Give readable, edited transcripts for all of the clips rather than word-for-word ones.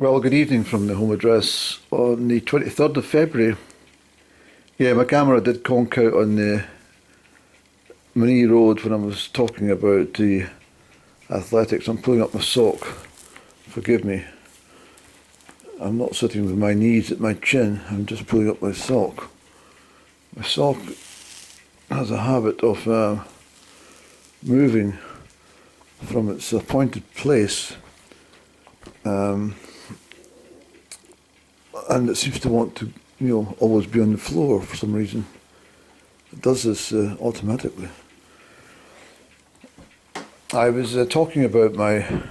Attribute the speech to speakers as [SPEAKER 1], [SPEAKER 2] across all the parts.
[SPEAKER 1] Well, good evening from the home address on the 23rd of February. Yeah, my camera did conk out on the Monzie Road when I was talking about the athletics. I'm pulling up my sock. Forgive me. I'm not sitting with my knees at my chin. I'm just pulling up my sock. My sock has a habit of moving from its appointed place. And it seems to want to, always be on the floor for some reason. It does this automatically. I was talking about my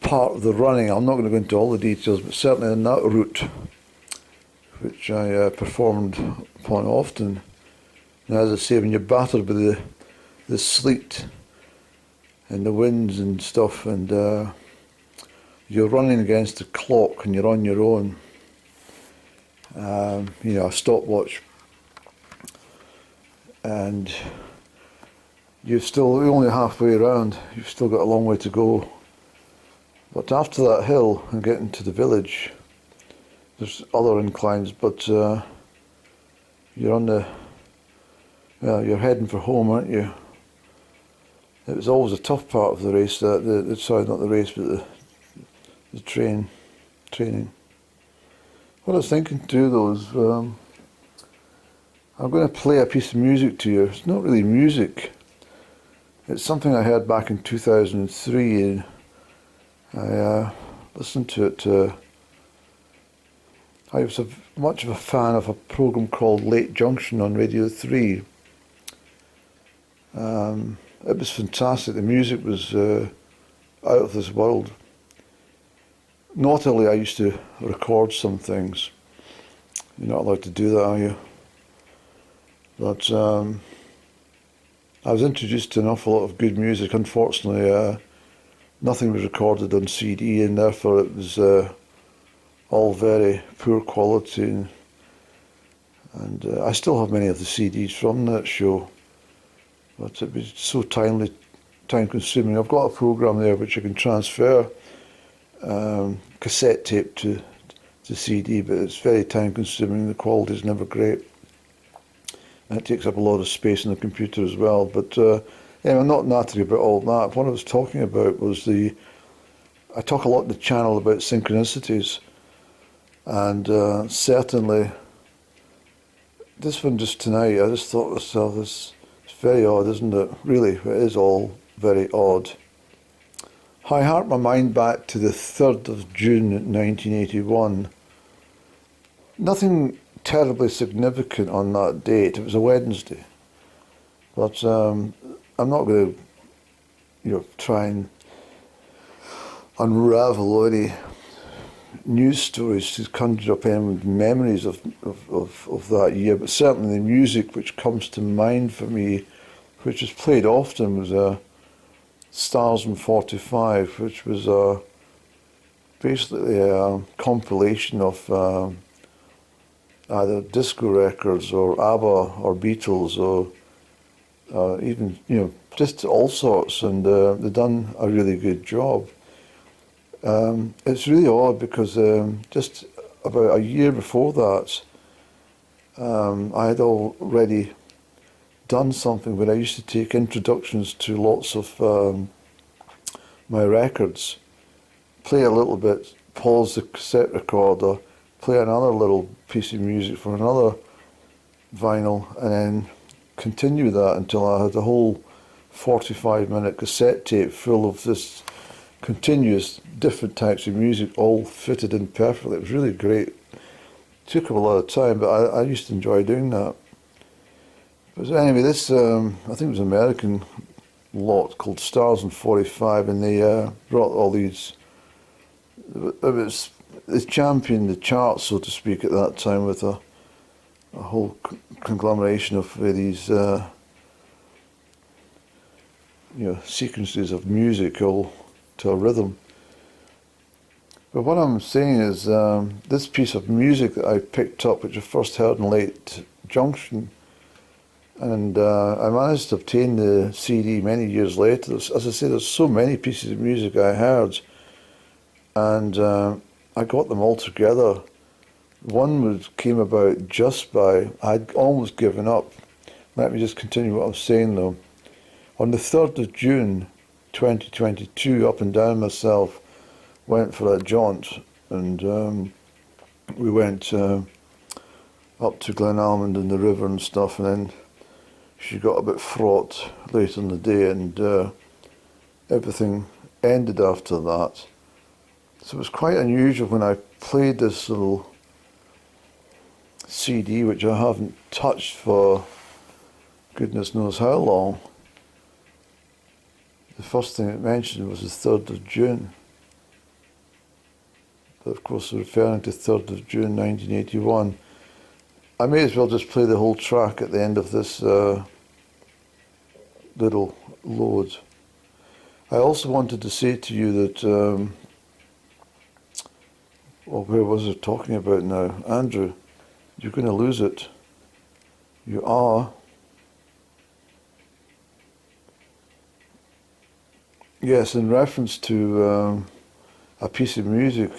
[SPEAKER 1] part of the running. I'm not going to go into all the details, but certainly in that route, which I performed upon often. And as I say, when you're battered by the sleet and the winds and stuff, and you're running against the clock and you're on your own. A stopwatch, and you're only halfway around. You've still got a long way to go. But after that hill and getting to the village, there's other inclines. But you're you're heading for home, aren't you? It was always a tough part of the race. Sorry, not the race, but the training. What I was thinking to do though is, I'm going to play a piece of music to you. It's not really music. It's something I heard back in 2003, and I listened to it. I was much of a fan of a program called Late Junction on Radio 3. It was fantastic. The music was out of this world. Naughtily, I used to record some things. You're not allowed to do that, are you? But I was introduced to an awful lot of good music. Unfortunately, nothing was recorded on CD, and therefore it was all very poor quality. And I still have many of the CDs from that show, but it was so time-consuming. I've got a program there which I can transfer cassette tape to CD, but it's very time consuming. The quality is never great, and it takes up a lot of space in the computer as well. But I'm not nattering about all that. What I was talking about was I talk a lot in the channel about synchronicities, and certainly this one just tonight, I just thought to myself, it's very odd, isn't it? Really, it is all very odd. I hark my mind back to the 3rd of June 1981. Nothing terribly significant on that date. It was a Wednesday. But I'm not going to try and unravel any news stories to conjure up any memories of that year. But certainly the music which comes to mind for me, which was played often, was Stars in 45, which was basically a compilation of either disco records or ABBA or Beatles or even just all sorts, and they've done a really good job. It's really odd because just about a year before that, I had already done something where I used to take introductions to lots of my records, play a little bit, pause the cassette recorder, play another little piece of music from another vinyl, and then continue that until I had a whole 45-minute cassette tape full of this continuous different types of music, all fitted in perfectly. It was really great. It took up a lot of time, but I used to enjoy doing that. But anyway, this, I think it was an American lot called Stars in 45, and they brought all these, they championed the charts, so to speak, at that time with a whole conglomeration of these sequences of music all to a rhythm. But what I'm saying is this piece of music that I picked up, which I first heard in Late Junction, and I managed to obtain the CD many years later. As I say, there's so many pieces of music I heard and I got them all together. One came about just by, I'd almost given up. Let me just continue what I was saying though. On the 3rd of June 2022, up and down myself, went for a jaunt, and we went up to Glenalmond and the river and stuff, and then she got a bit fraught later in the day, and everything ended after that. So it was quite unusual when I played this little CD, which I haven't touched for goodness knows how long. The first thing it mentioned was the 3rd of June. But of course, referring to 3rd of June 1981. I may as well just play the whole track at the end of this little load. I also wanted to say to you that, well, where was I talking about now? Andrew, you're going to lose it. You are. Yes, in reference to a piece of music,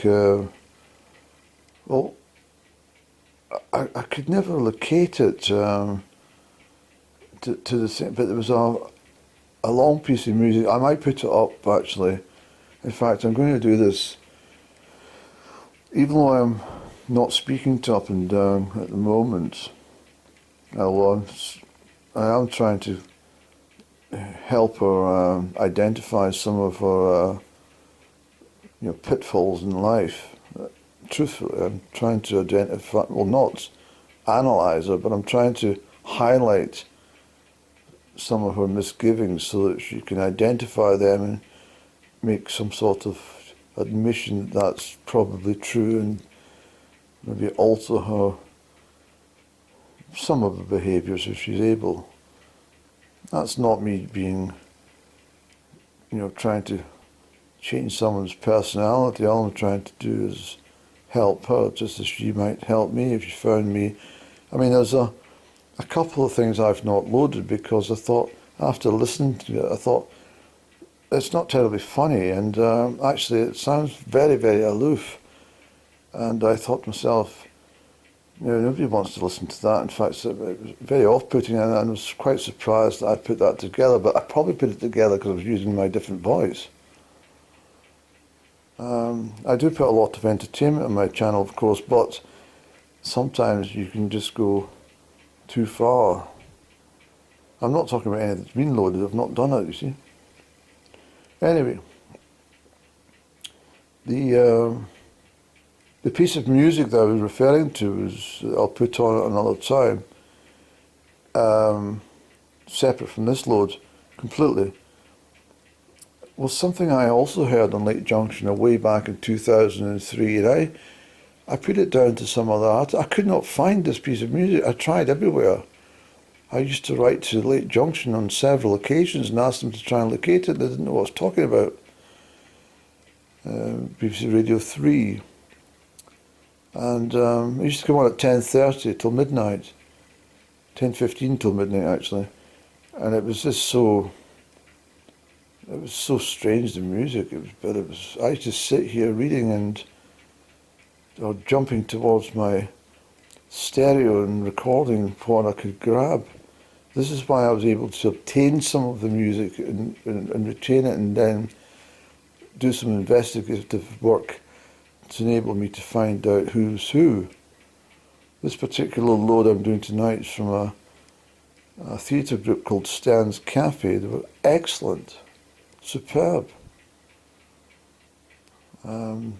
[SPEAKER 1] well, I could never locate it to the same, but there was a long piece of music. I might put it up actually. In fact, I'm going to do this, even though I'm not speaking to Up and Down at the moment, although I am trying to help her identify some of her pitfalls in life. Truthfully, I'm trying to identify, well, not analyse her, but I'm trying to highlight some of her misgivings so that she can identify them and make some sort of admission that that's probably true, and maybe alter her, some of the behaviours if she's able. That's not me being, trying to change someone's personality. All I'm trying to do is help her, just as she might help me if she found me. I mean, there's a couple of things I've not loaded because I thought, after listening to it, I thought, it's not terribly funny, and actually it sounds very, very aloof. And I thought to myself, nobody wants to listen to that. In fact, it was very off-putting, and I was quite surprised that I put that together, but I probably put it together because I was using my different voice. I do put a lot of entertainment on my channel, of course, but sometimes you can just go too far. I'm not talking about anything that's been loaded. I've not done it, you see. Anyway, the piece of music that I was referring to is, I'll put on at another time, separate from this load completely, was something I also heard on Lake Junction way back in 2003, and I put it down to some other artist. I could not find this piece of music. I tried everywhere. I used to write to Lake Junction on several occasions and ask them to try and locate it. They didn't know what I was talking about. BBC Radio 3. And it used to come on at 10:30 till midnight. 10:15 till midnight, actually. And it was just so... It was so strange, the music. I used to sit here reading or jumping towards my stereo and recording what I could grab. This is why I was able to obtain some of the music and retain it, and then do some investigative work to enable me to find out who's who. This particular load I'm doing tonight is from a theatre group called Stan's Cafe. They were excellent. Superb. The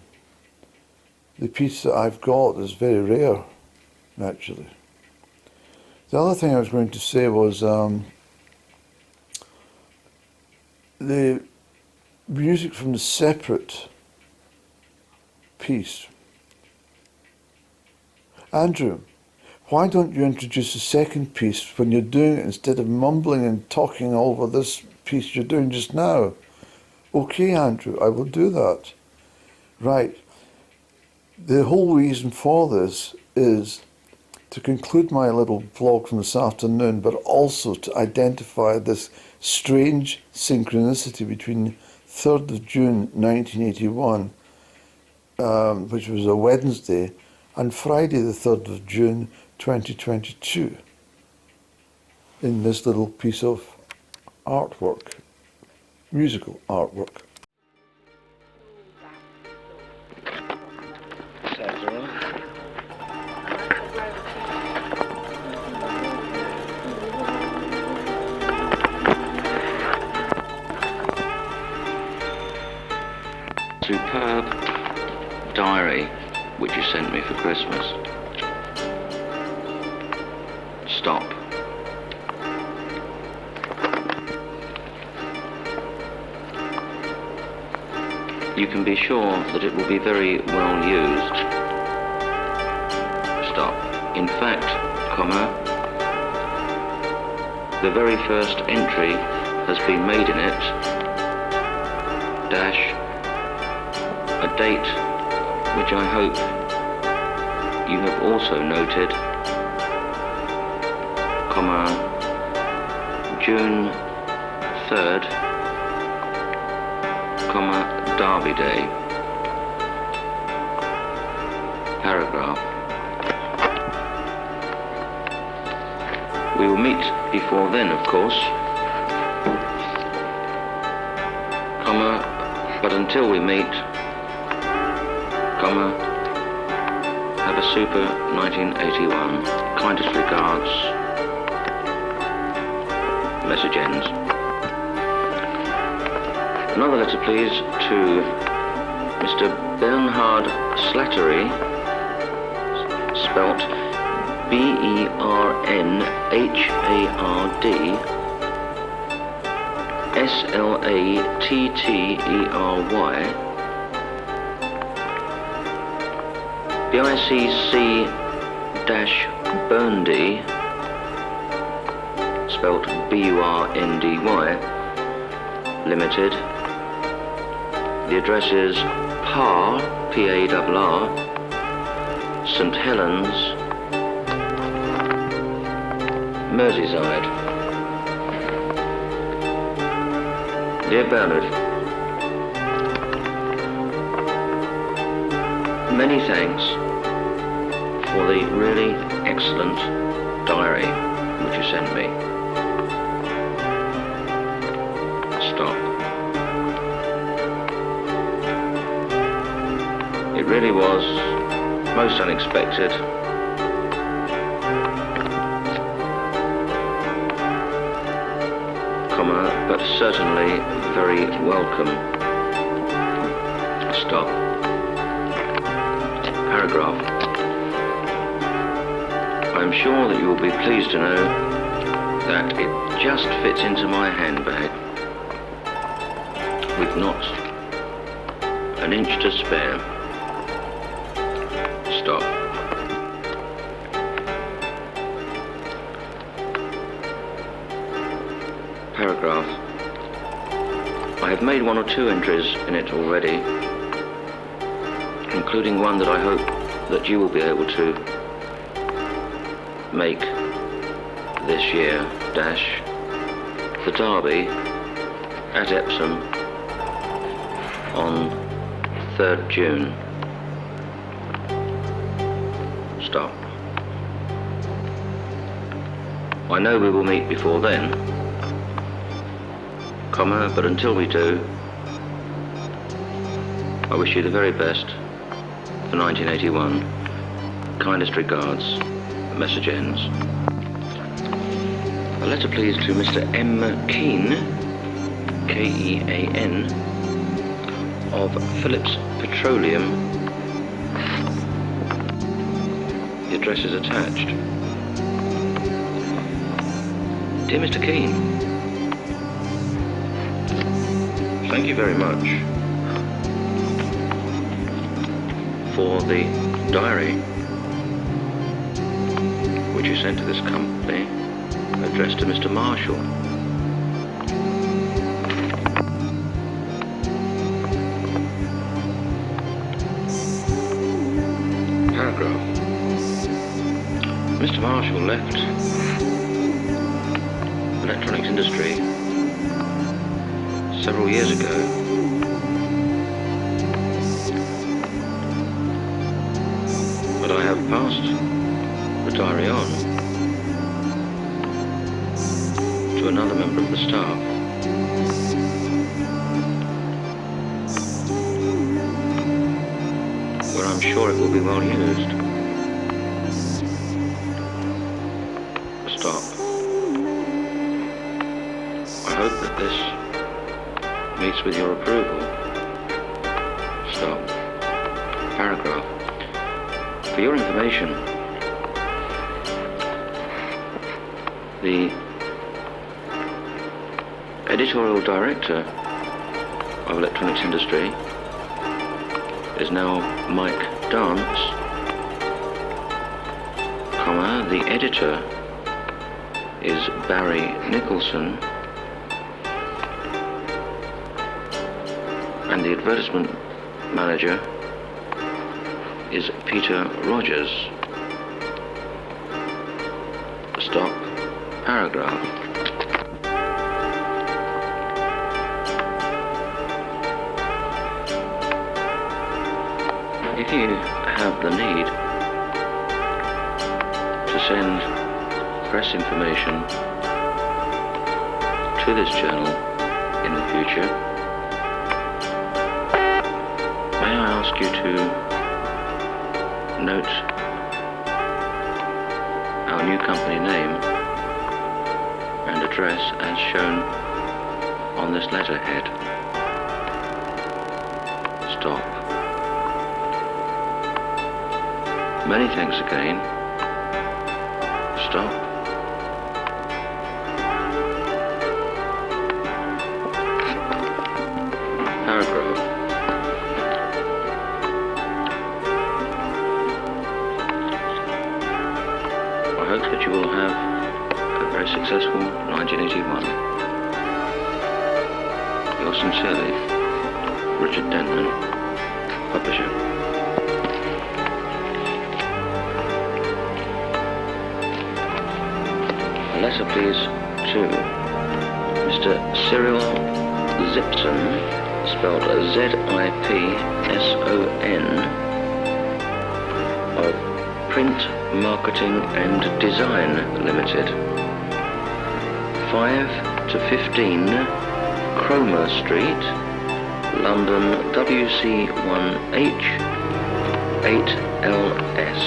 [SPEAKER 1] piece that I've got is very rare, actually. The other thing I was going to say was the music from the separate piece. Andrew, why don't you introduce the second piece when you're doing it instead of mumbling and talking over this piece you're doing just now? Okay, Andrew, I will do that. Right. The whole reason for this is to conclude my little vlog from this afternoon, but also to identify this strange synchronicity between 3rd of June 1981 which was a Wednesday, and Friday the 3rd of June 2022 in this little piece of artwork, musical artwork.
[SPEAKER 2] Superb diary which you sent me for Christmas. Stop. You can be sure that it will be very well used. Stop. In fact, comma, the very first entry has been made in it, dash, a date which I hope you have also noted, comma, June 3rd, comma, Derby Day, paragraph. We will meet before then, of course, comma, but until we meet, comma, have a super 1981. Kindest regards. Message ends. Another letter, please, to Mr. Bernhard Slattery, spelt BERNHARD SLATTERY, BICC-Burndy, spelt BURNDY, Limited. The address is PAR, PARR, St Helens, Merseyside. Dear Bernard, many thanks for the really excellent diary which you sent me. Stop. It really was most unexpected. Comma, but certainly very welcome. Stop. Paragraph. I am sure that you will be pleased to know that it just fits into my handbag with not an inch to spare. Stop. Paragraph. I have made one or two entries in it already, including one that I hope that you will be able to make this year, dash, the Derby at Epsom on 3rd June. Stop. I know we will meet before then, comma, but until we do, I wish you the very best for 1981. Kindest regards. Message ends. A letter, please, to Mr. M. Keane, Kean, of Phillips Petroleum. The address is attached. Dear Mr. Keane, thank you very much for the diary which you sent to this company, addressed to Mr. Marshall. Paragraph. Mr. Marshall left the electronics industry several years ago. I have passed the diary on to another member of the staff. Where I'm sure it will be well used. Stop. I hope that this meets with your approval. Stop. Paragraph. For your information, the editorial director of Electronics Industry is now Mike Dance, comma, the editor is Barry Nicholson, and the advertisement manager is Peter Rogers. Stop. Paragraph. If you have the need to send press information to this channel in the future, may I ask you to note our new company name and address as shown on this letterhead. Stop. Many thanks again. Stop. Paragraph. I hope that you will have a very successful 1981. Yours sincerely, Richard Denman, Publisher. A letter, please, to Mr. Cyril Zipson, spelled Z-I-P-S-O-N, of Print Marketing and Design Limited, 5 to 15 Cromer Street, London, WC1H 8LS.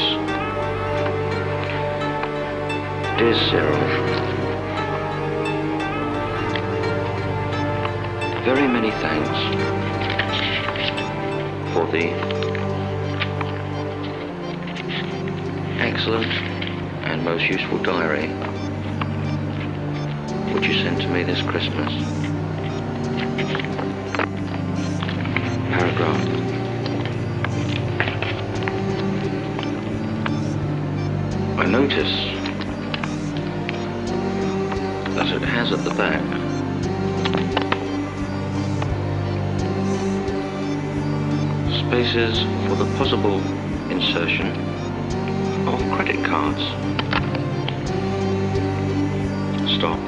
[SPEAKER 2] Dear Cyril, very many thanks for the excellent and most useful diary which you sent to me this Christmas. Paragraph. I notice that it has at the back spaces for the possible insertion of credit cards. Stop.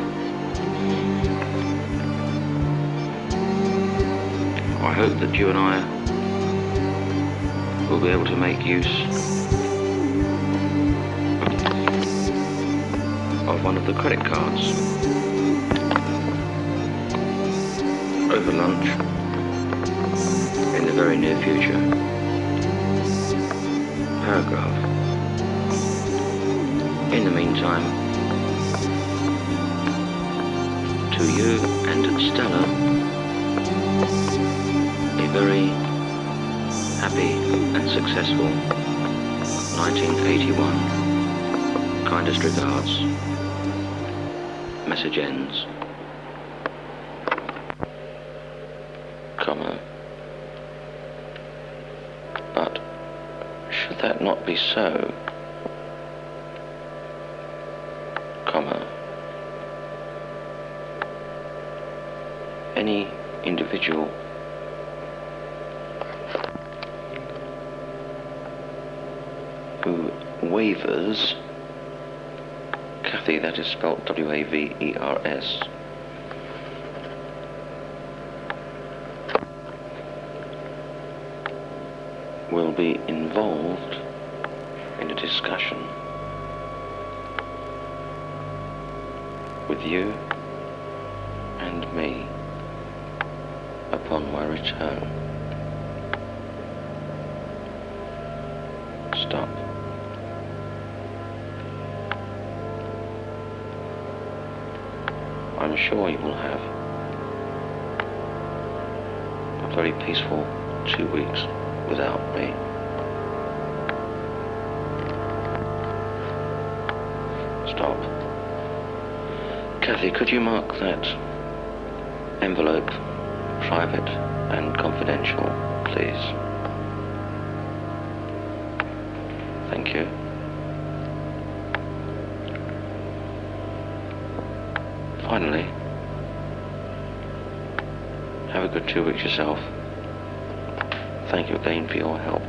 [SPEAKER 2] I hope that you and I will be able to make use of one of the credit cards over lunch in the very near future. Paragraph. In the meantime, to you and Stella, a very happy and successful 1981. Kindest regards. Message ends. Comma. But should that not be so, comma, any individual who wavers, Kathy, that is spelled W-A-V-E-R-S, will be involved discussion with you and me upon my return. Stop. I'm sure you will have a very peaceful 2 weeks without me. Stop. Kathy, could you mark that envelope private and confidential, please? Thank you. Finally, have a good 2 weeks yourself. Thank you again for your help.